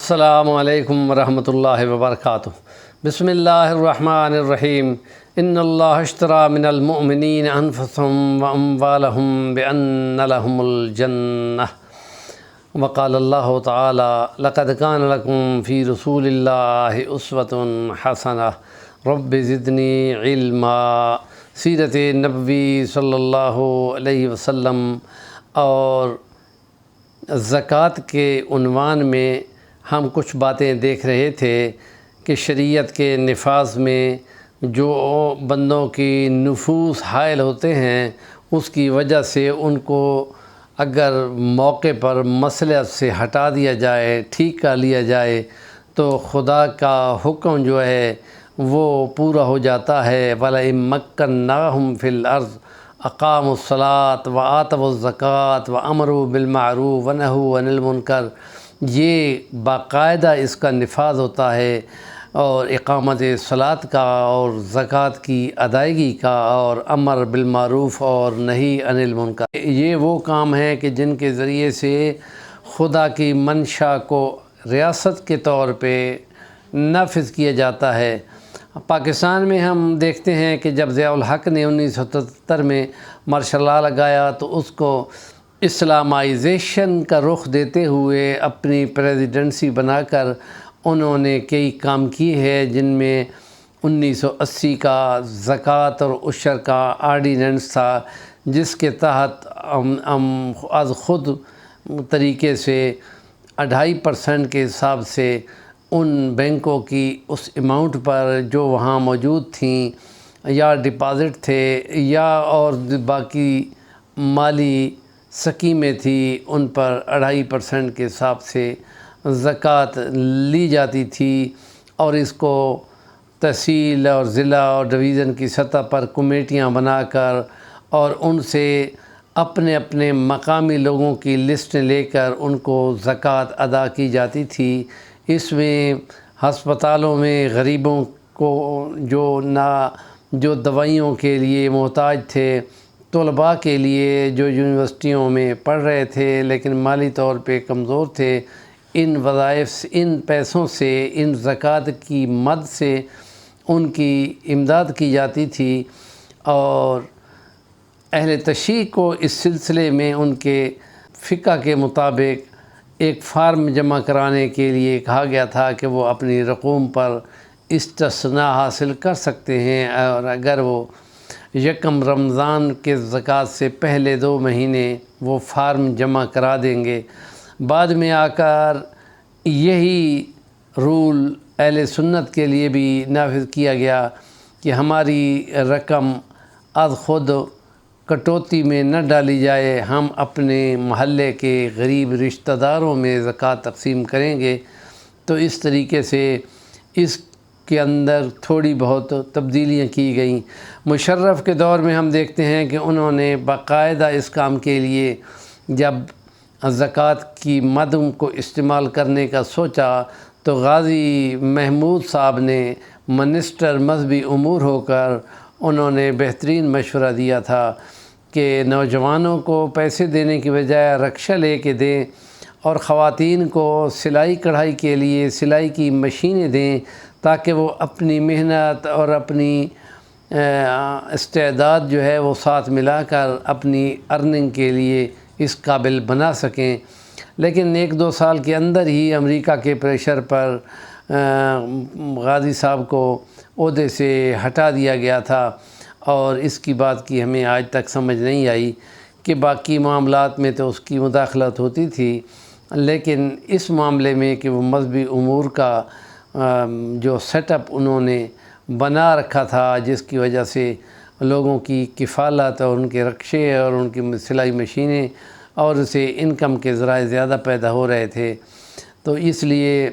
السلام علیکم ورحمۃ اللہ وبرکاتہ۔ بسم اللہ الرحمن الرحیم۔ ان اللہ اشتری من المؤمنین انفسهم واموالهم بان لهم الجنہ۔ وقال اللہ تعالی لقد کان لکم فی رسول اللہ اسوۃ حسنہ رب زدنی علما۔ سیرت نبوی صلی اللہ علیہ وسلم اور زکوٰۃ کے عنوان میں ہم کچھ باتیں دیکھ رہے تھے کہ شریعت کے نفاذ میں جو بندوں کی نفوس حائل ہوتے ہیں اس کی وجہ سے ان کو اگر موقع پر مصلحت سے ہٹا دیا جائے، ٹھیک کر لیا جائے تو خدا کا حکم جو ہے وہ پورا ہو جاتا ہے۔ وَلَئِن مَّكَّنَّاهُمْ فِي الْأَرْضِ أَقَامُوا الصَّلَاةَ وَآتَوُا الزَّكَاةَ وَأَمَرُوا بِالْمَعْرُوفِ وَنَهَوْا عَنِ الْمُنكَرِ۔ یہ باقاعدہ اس کا نفاذ ہوتا ہے، اور اقامت صلاۃ کا اور زکوٰۃ کی ادائیگی کا اور امر بالمعروف اور نہی عن المنکر، یہ وہ کام ہیں کہ جن کے ذریعے سے خدا کی منشا کو ریاست کے طور پہ نافذ کیا جاتا ہے۔ پاکستان میں ہم دیکھتے ہیں کہ جب ضیاء الحق نے 1977 میں مارشل لاء لگایا تو اس کو اسلامائزیشن کا رخ دیتے ہوئے اپنی پریزیڈنسی بنا کر انہوں نے کئی کام کیے ہیں، جن میں 1980 کا زکوٰۃ اور عشر کا آرڈیننس تھا، جس کے تحت از خود طریقے سے 2.5% کے حساب سے ان بینکوں کی اس اماؤنٹ پر جو وہاں موجود تھیں یا ڈپازٹ تھے یا اور باقی مالی سکیمیں تھیں، ان پر 2.5% کے حساب سے زکوٰۃ لی جاتی تھی، اور اس کو تحصیل اور ضلع اور ڈویژن کی سطح پر کمیٹیاں بنا کر اور ان سے اپنے اپنے مقامی لوگوں کی لسٹ لے کر ان کو زکوٰۃ ادا کی جاتی تھی۔ اس میں ہسپتالوں میں غریبوں کو جو دوائیوں کے لیے محتاج تھے، طلباء کے لیے جو یونیورسٹیوں میں پڑھ رہے تھے لیکن مالی طور پہ کمزور تھے، ان وظائف سے، ان پیسوں سے، ان زکوٰۃ کی مد سے ان کی امداد کی جاتی تھی، اور اہل تشیع کو اس سلسلے میں ان کے فقہ کے مطابق ایک فارم جمع کرانے کے لیے کہا گیا تھا کہ وہ اپنی رقوم پر استثناء حاصل کر سکتے ہیں، اور اگر وہ یکم رمضان کے زکوٰۃ سے پہلے 2 مہینے وہ فارم جمع کرا دیں گے۔ بعد میں آ کر یہی رول اہل سنت کے لیے بھی نافذ کیا گیا کہ ہماری رقم از خود کٹوتی میں نہ ڈالی جائے، ہم اپنے محلے کے غریب رشتہ داروں میں زکوٰۃ تقسیم کریں گے۔ تو اس طریقے سے اس کے اندر تھوڑی بہت تبدیلیاں کی گئیں۔ مشرف کے دور میں ہم دیکھتے ہیں کہ انہوں نے باقاعدہ اس کام کے لیے جب زکوٰۃ کی مد کو استعمال کرنے کا سوچا تو غازی محمود صاحب نے منسٹر مذہبی امور ہو کر انہوں نے بہترین مشورہ دیا تھا کہ نوجوانوں کو پیسے دینے کی بجائے رکشہ لے کے دیں، اور خواتین کو سلائی کڑھائی کے لیے سلائی کی مشینیں دیں، تاکہ وہ اپنی محنت اور اپنی استعداد جو ہے وہ ساتھ ملا کر اپنی ارننگ کے لیے اس قابل بنا سکیں۔ لیکن 1-2 سال کے اندر ہی امریکہ کے پریشر پر غازی صاحب کو عہدے سے ہٹا دیا گیا تھا، اور اس کی بات کی ہمیں آج تک سمجھ نہیں آئی کہ باقی معاملات میں تو اس کی مداخلت ہوتی تھی، لیکن اس معاملے میں کہ وہ مذہبی امور کا جو سیٹ اپ انہوں نے بنا رکھا تھا، جس کی وجہ سے لوگوں کی کفالت اور ان کے رکشے اور ان کی سلائی مشینیں اور اسے انکم کے ذرائع زیادہ پیدا ہو رہے تھے، تو اس لیے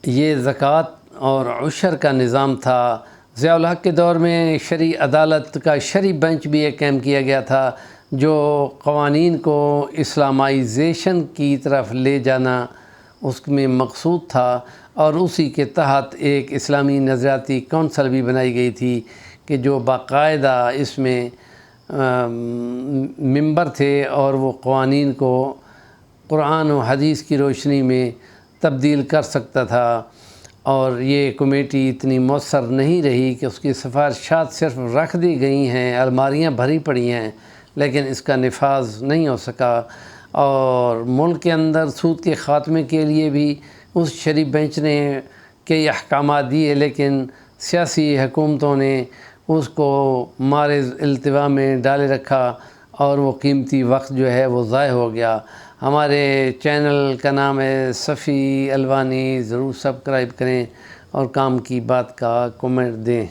یہ زکوٰۃ اور عشر کا نظام تھا۔ ضیاء الحق کے دور میں شرعی عدالت کا شرعی بینچ بھی ایک قائم کیا گیا تھا، جو قوانین کو اسلامائزیشن کی طرف لے جانا اس میں مقصود تھا، اور اسی کے تحت ایک اسلامی نظریاتی کونسل بھی بنائی گئی تھی کہ جو باقاعدہ اس میں ممبر تھے اور وہ قوانین کو قرآن و حدیث کی روشنی میں تبدیل کر سکتا تھا، اور یہ کمیٹی اتنی مؤثر نہیں رہی کہ اس کی سفارشات صرف رکھ دی گئی ہیں، الماریاں بھری پڑی ہیں، لیکن اس کا نفاذ نہیں ہو سکا۔ اور ملک کے اندر سود کے خاتمے کے لیے بھی اس شریف بینچ نے کئی احکامات دیے، لیکن سیاسی حکومتوں نے اس کو مارز التوا میں ڈالے رکھا، اور وہ قیمتی وقت جو ہے وہ ضائع ہو گیا۔ ہمارے چینل کا نام ہے صفی الوانی، ضرور سبسکرائب کریں اور کام کی بات کا کومنٹ دیں۔